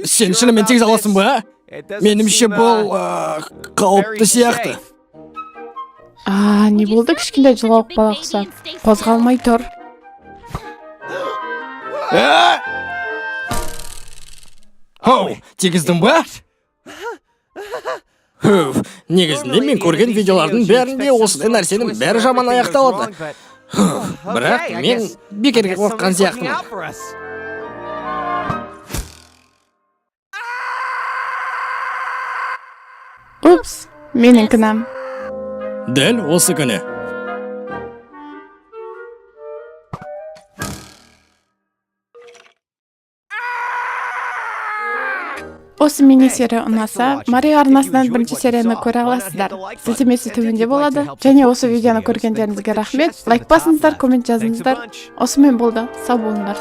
Сен шынымен тегіс аласың ба? Менімше бұл қауіпті сияқты. Не болды? Кішкентай жылауық бала ұқсап. Қозғалмай тұр. Тегіздің ба? Негізінде мен көрген видеолардың бәрінде осындай нәрсенің бәрі жаман аяқталады. Бірақ мен бекерге қорыққан сияқтымын. Упс, менің кінәм. Дәл осы күні. Осы мини-серия ұнаса, Мария арнасынан бірінші серияны көре аласыздар. Сілтемесі төменде болады. Және осы видеоны көргендеріңізге рахмет. Лайк басыңыздар, коммент жазыңыздар. Осымен болды. Сау болыңдар.